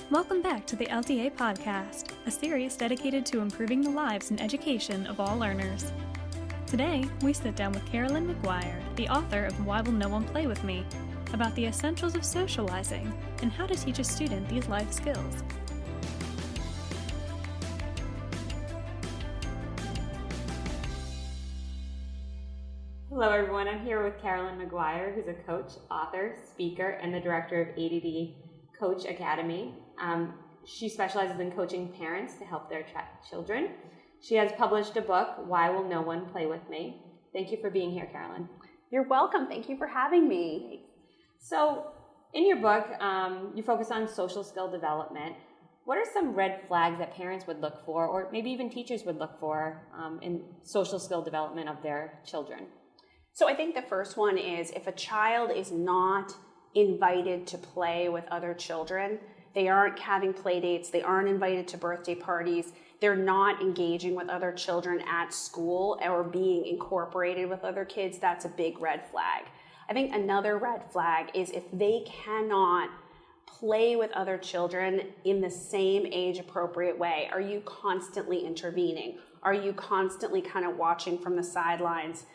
Welcome back to the LTA Podcast, a series dedicated to improving the lives and education of all learners. Today, we sit down with Carolyn McGuire, the author of Why Will No One Play With Me?, about the essentials of socializing and how to teach a student these life skills. Hello everyone, I'm here with Carolyn McGuire, who's a coach, author, speaker, and the director of ADD Coach Academy. She specializes in coaching parents to help their children. She has published a book, Why Will No One Play With Me? Thank you for being here, Carolyn. You're welcome. Thank you for having me. So, in your book, you focus on social skill development. What are some red flags that parents would look for, or maybe even teachers would look for, in social skill development of their children? So I think the first one is if a child is not invited to play with other children, they aren't having play dates, they aren't invited to birthday parties, they're not engaging with other children at school or being incorporated with other kids, that's a big red flag. I think another red flag is if they cannot play with other children in the same age appropriate way. Are you constantly intervening? Are you constantly kind of watching from the sidelines,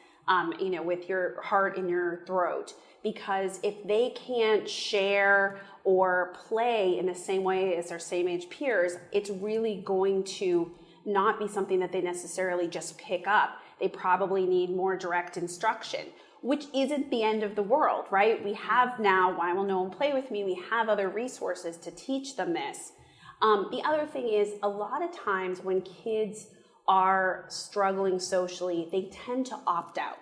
with your heart in your throat? Because if they can't share or play in the same way as their same age peers, it's really going to not be something that they necessarily just pick up. They probably need more direct instruction, which isn't the end of the world, right? We have now Why Will No One Play With Me? We have other resources to teach them this. The other thing is a lot of times when kids are struggling socially, they tend to opt out.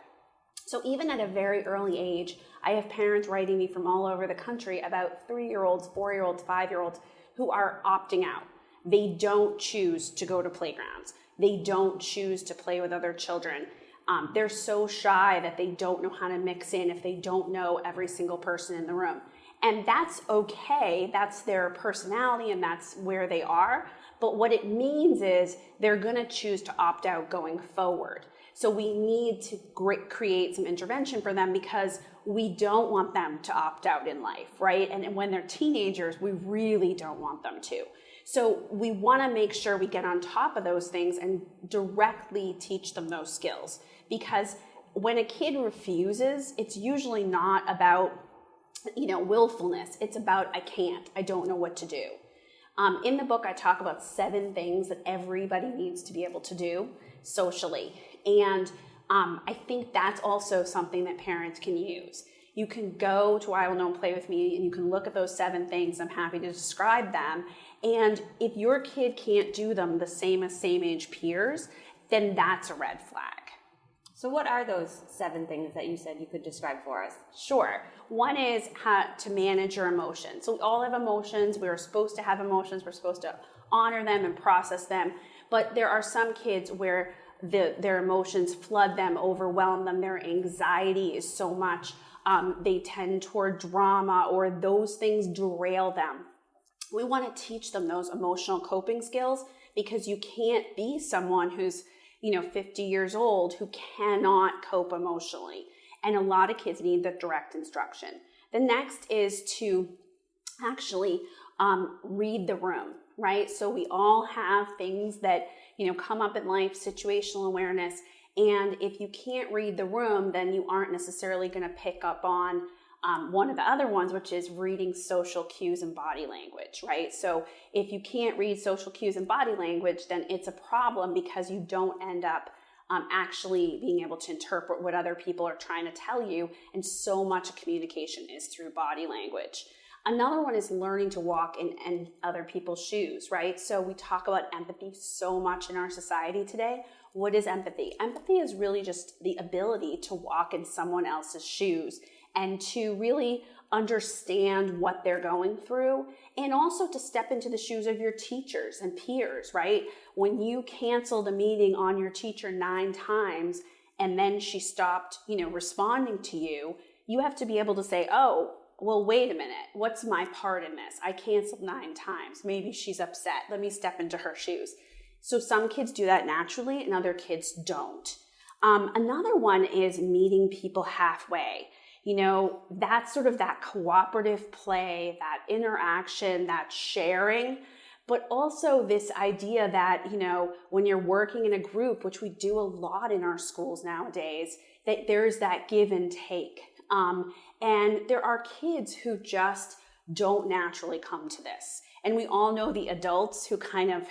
So even at a very early age, I have parents writing me from all over the country about 3-year-olds, 4-year-olds, 5-year-olds who are opting out. They don't choose to go to playgrounds. They don't choose to play with other children. They're so shy that they don't know how to mix in if they don't know every single person in the room. And that's okay. That's their personality and that's where they are. But what it means is they're going to choose to opt out going forward. So we need to create some intervention for them because we don't want them to opt out in life, right? And when they're teenagers, we really don't want them to. So we want to make sure we get on top of those things and directly teach them those skills. Because when a kid refuses, it's usually not about, willfulness. It's about, I can't, I don't know what to do. In the book, I talk about 7 things that everybody needs to be able to do socially. And I think that's also something that parents can use. You can go to Why Will No One Play With Me and you can look at those 7 things. I'm happy to describe them. And if your kid can't do them the same as same age peers, then that's a red flag. So what are those 7 things that you said you could describe for us? Sure. One is how to manage your emotions. So we all have emotions. We're supposed to have emotions. We're supposed to honor them and process them. But there are some kids where their emotions flood them, overwhelm them. Their anxiety is so much. They tend toward drama or those things derail them. We want to teach them those emotional coping skills because you can't be someone who's 50 years old who cannot cope emotionally. And a lot of kids need the direct instruction. The next is to actually read the room, right? So we all have things that, come up in life, situational awareness. And if you can't read the room, then you aren't necessarily going to pick up on one of the other ones, which is reading social cues and body language, right? So if you can't read social cues and body language, then it's a problem because you don't end up actually being able to interpret what other people are trying to tell you. And so much of communication is through body language. Another one is learning to walk in other people's shoes, right? So we talk about empathy so much in our society today. What is empathy? Empathy is really just the ability to walk in someone else's shoes and to really understand what they're going through and also to step into the shoes of your teachers and peers, right? When you canceled a meeting on your teacher 9 times and then she stopped, responding to you, you have to be able to say, oh, well, wait a minute, what's my part in this? I canceled 9 times. Maybe she's upset. Let me step into her shoes. So some kids do that naturally and other kids don't. Another one is meeting people halfway. That's sort of that cooperative play, that interaction, that sharing, but also this idea that, when you're working in a group, which we do a lot in our schools nowadays, that there's that give and take. And there are kids who just don't naturally come to this. And we all know the adults who kind of,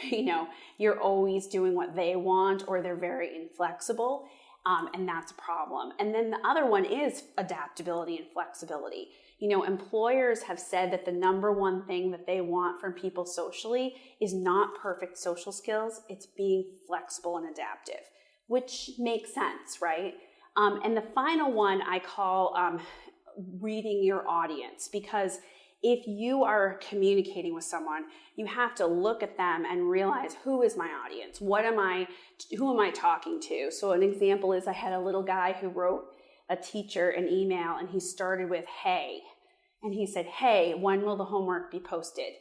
you're always doing what they want, or they're very inflexible. And that's a problem. And then the other one is adaptability and flexibility. Employers have said that the number one thing that they want from people socially is not perfect social skills. It's being flexible and adaptive, which makes sense, right? And the final one I call reading your audience, because if you are communicating with someone, you have to look at them and realize, who is my audience? Who am I talking to? So an example is, I had a little guy who wrote a teacher an email, and he started with, "Hey." And he said, "Hey, when will the homework be posted?"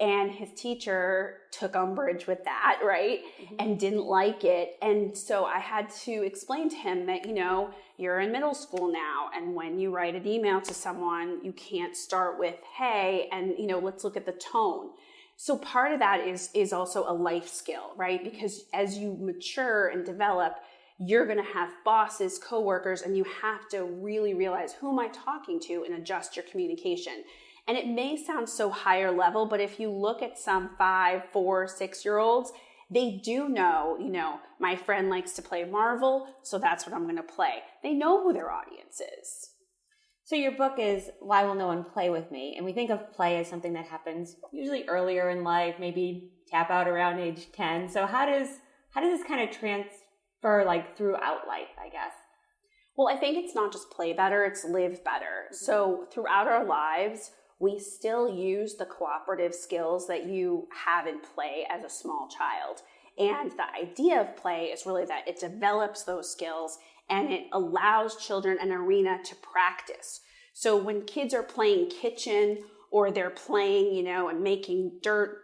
And his teacher took umbrage with that, right? Mm-hmm. And didn't like it. And so I had to explain to him that, you're in middle school now. And when you write an email to someone, you can't start with, "Hey," and, let's look at the tone. So part of that is also a life skill, right? Because as you mature and develop, you're going to have bosses, coworkers, and you have to really realize, who am I talking to, and adjust your communication. And it may sound so higher level, but if you look at some 5, 4, 6-year-olds, they do know, my friend likes to play Marvel, so that's what I'm going to play. They know who their audience is. So your book is Why Will No One Play With Me? And we think of play as something that happens usually earlier in life, maybe tap out around age 10. So how does this kind of transfer throughout life, I guess? Well, I think it's not just play better, it's live better. Mm-hmm. So throughout our lives, we still use the cooperative skills that you have in play as a small child. And the idea of play is really that it develops those skills and it allows children an arena to practice. So when kids are playing kitchen, or they're playing, and making dirt,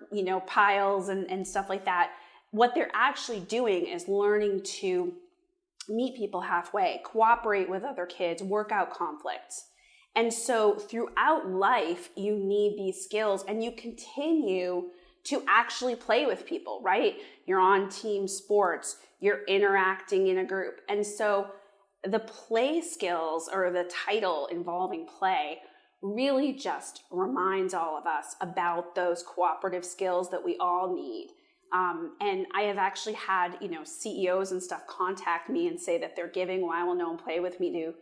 piles and stuff like that, what they're actually doing is learning to meet people halfway, cooperate with other kids, work out conflicts. And so throughout life, you need these skills, and you continue to actually play with people, right? You're on team sports, you're interacting in a group. And so the play skills, or the title involving play, really just reminds all of us about those cooperative skills that we all need. And I have actually had, CEOs and stuff contact me and say that they're giving Why Will No One Play With Me to,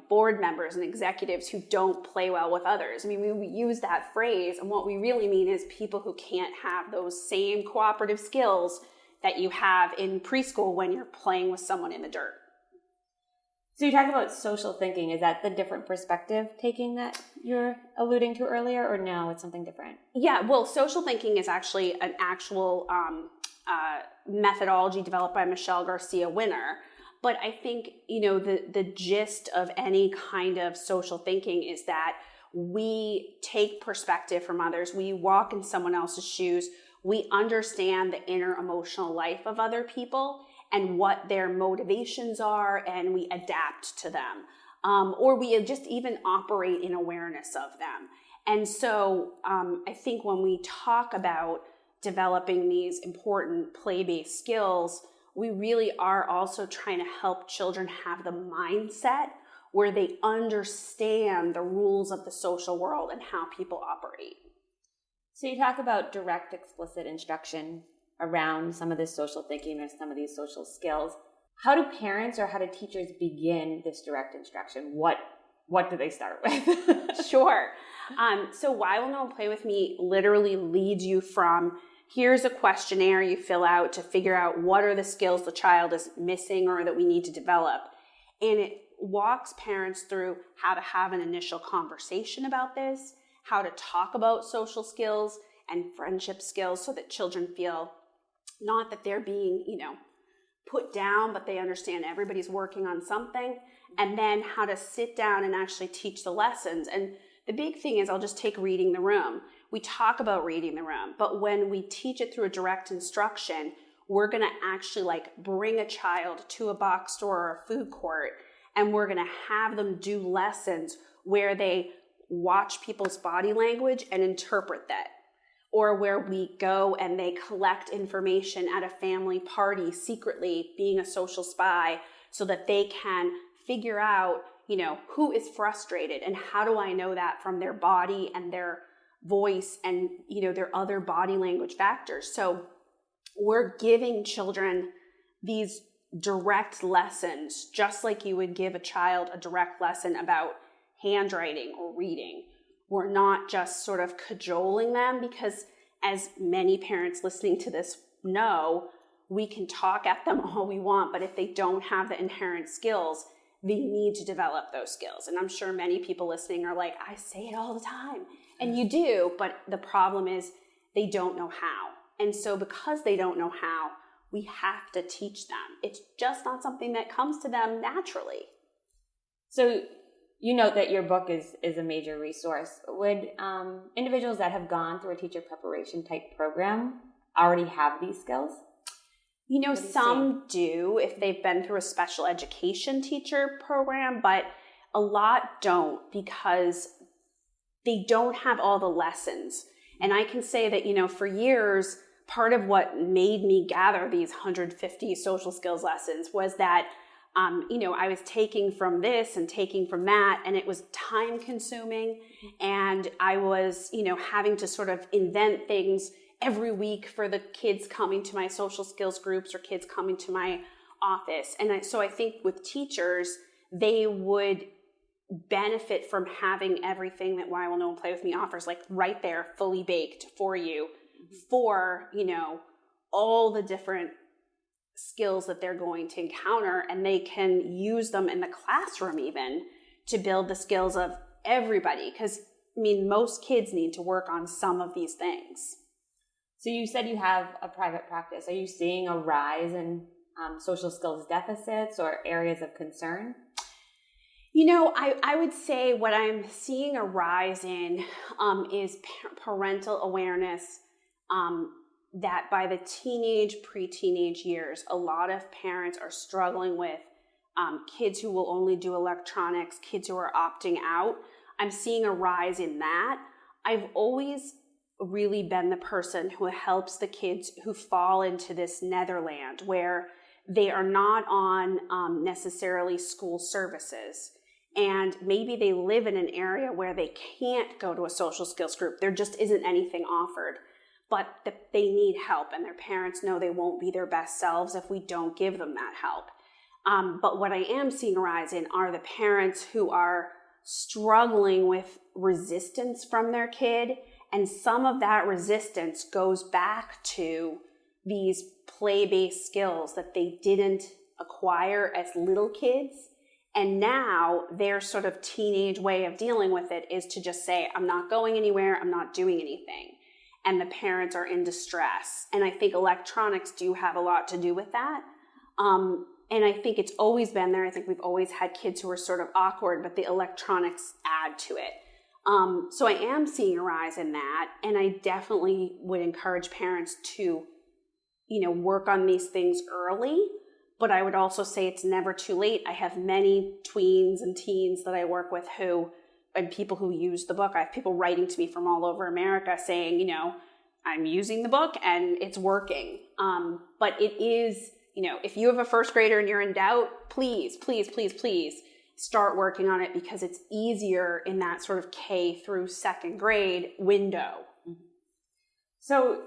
board members and executives who don't play well with others. I mean, we use that phrase, and what we really mean is people who can't have those same cooperative skills that you have in preschool when you're playing with someone in the dirt. So you talk about social thinking. Is that the different perspective taking that you're alluding to earlier, or no, it's something different? Yeah, well, social thinking is actually an actual methodology developed by Michelle Garcia Winner. But I think, the gist of any kind of social thinking is that we take perspective from others. We walk in someone else's shoes. We understand the inner emotional life of other people and what their motivations are, and we adapt to them. Or we just even operate in awareness of them. And so I think when we talk about developing these important play-based skills, we really are also trying to help children have the mindset where they understand the rules of the social world and how people operate. So you talk about direct, explicit instruction around some of this social thinking or some of these social skills. How do parents or how do teachers begin this direct instruction? What do they start with? Sure. So Why Will No One Play With Me literally leads you from, here's a questionnaire you fill out to figure out what are the skills the child is missing or that we need to develop. And it walks parents through how to have an initial conversation about this, how to talk about social skills and friendship skills so that children feel not that they're being, put down, but they understand everybody's working on something, and then how to sit down and actually teach the lessons. And the big thing is, I'll just take reading the room. We talk about reading the room, but when we teach it through a direct instruction, we're going to actually bring a child to a box store or a food court and we're going to have them do lessons where they watch people's body language and interpret that. Or where we go and they collect information at a family party secretly, being a social spy, so that they can figure out, who is frustrated and how do I know that from their body and their voice and, their other body language factors. So we're giving children these direct lessons, just like you would give a child a direct lesson about handwriting or reading. We're not just sort of cajoling them, because as many parents listening to this know, we can talk at them all we want, but if they don't have the inherent skills, they need to develop those skills. And I'm sure many people listening are like, I say it all the time. And you do, but the problem is they don't know how. And so because they don't know how, we have to teach them. It's just not something that comes to them naturally. So you note that your book is a major resource. Would individuals that have gone through a teacher preparation type program already have these skills? Some do if they've been through a special education teacher program, but a lot don't, because they don't have all the lessons. And I can say that, for years, part of what made me gather these 150 social skills lessons was that, I was taking from this and taking from that, and it was time consuming. And I was, having to sort of invent things every week for the kids coming to my social skills groups or kids coming to my office. And so I think with teachers, they would benefit from having everything that Why Will No One Play With Me offers, like right there, fully baked for you, for, all the different skills that they're going to encounter, and they can use them in the classroom even to build the skills of everybody. Because, most kids need to work on some of these things. So you said you have a private practice. Are you seeing a rise in social skills deficits or areas of concern? I would say what I'm seeing a rise in is parental awareness, that by the pre-teenage years, a lot of parents are struggling with kids who will only do electronics, kids who are opting out. I'm seeing a rise in that. I've always really been the person who helps the kids who fall into this netherland where they are not on necessarily school services, and maybe they live in an area where they can't go to a social skills group. There just isn't anything offered, but they need help, and their parents know they won't be their best selves if we don't give them that help. But what I am seeing a rise in are the parents who are struggling with resistance from their kid. And some of that resistance goes back to these play-based skills that they didn't acquire as little kids. And now their sort of teenage way of dealing with it is to just say, I'm not going anywhere, I'm not doing anything. And the parents are in distress. And I think electronics do have a lot to do with that. And I think it's always been there. I think we've always had kids who are sort of awkward, but the electronics add to it. So I am seeing a rise in that, and I definitely would encourage parents to, work on these things early, but I would also say it's never too late. I have many tweens and teens that I work with and people who use the book. I have people writing to me from all over America saying, I'm using the book and it's working. But it is, if you have a first grader and you're in doubt, please, please, please, please, start working on it, because it's easier in that sort of K through second grade window. So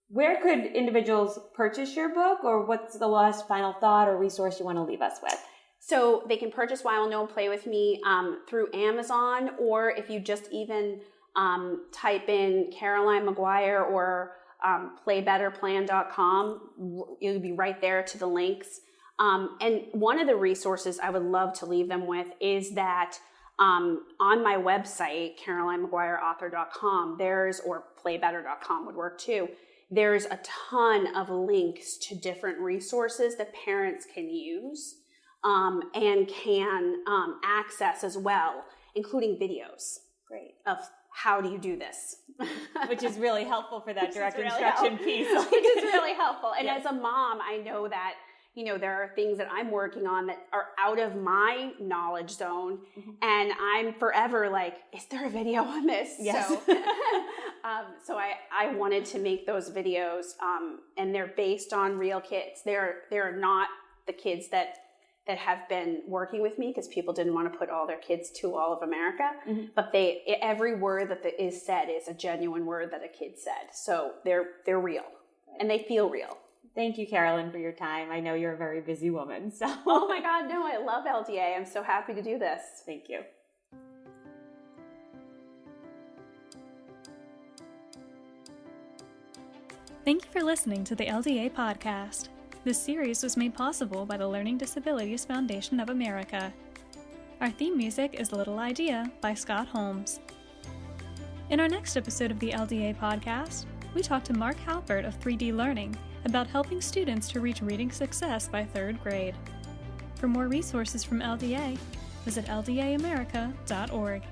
where could individuals purchase your book, or what's the last final thought or resource you want to leave us with? So they can purchase Why Will No One Play With Me through Amazon, or if you just even type in Caroline McGuire or playbetterplan.com, you'll be right there to the links. And one of the resources I would love to leave them with is that on my website, CarolineMcGuireAuthor.com, or playbetter.com would work too. There's a ton of links to different resources that parents can use and can access as well, including videos. Great. Of how do you do this? Which is really helpful for that direct instruction piece. Which is really helpful. And yes. as a mom, I know that there are things that I'm working on that are out of my knowledge zone. And I'm forever like, is there a video on this? Yes. So I wanted to make those videos, and they're based on real kids. They're not the kids that have been working with me, because people didn't want to put all their kids to all of America. But every word that is said is a genuine word that a kid said. So they're real, and they feel real. Thank you, Carolyn, for your time. I know you're a very busy woman. So. Oh my God, no, I love LDA. I'm so happy to do this. Thank you. Thank you for listening to the LDA podcast. This series was made possible by the Learning Disabilities Foundation of America. Our theme music is Little Idea by Scott Holmes. In our next episode of the LDA podcast, we talk to Mark Halpert of 3D Learning about helping students to reach reading success by 3rd grade. For more resources from LDA, visit ldaamerica.org.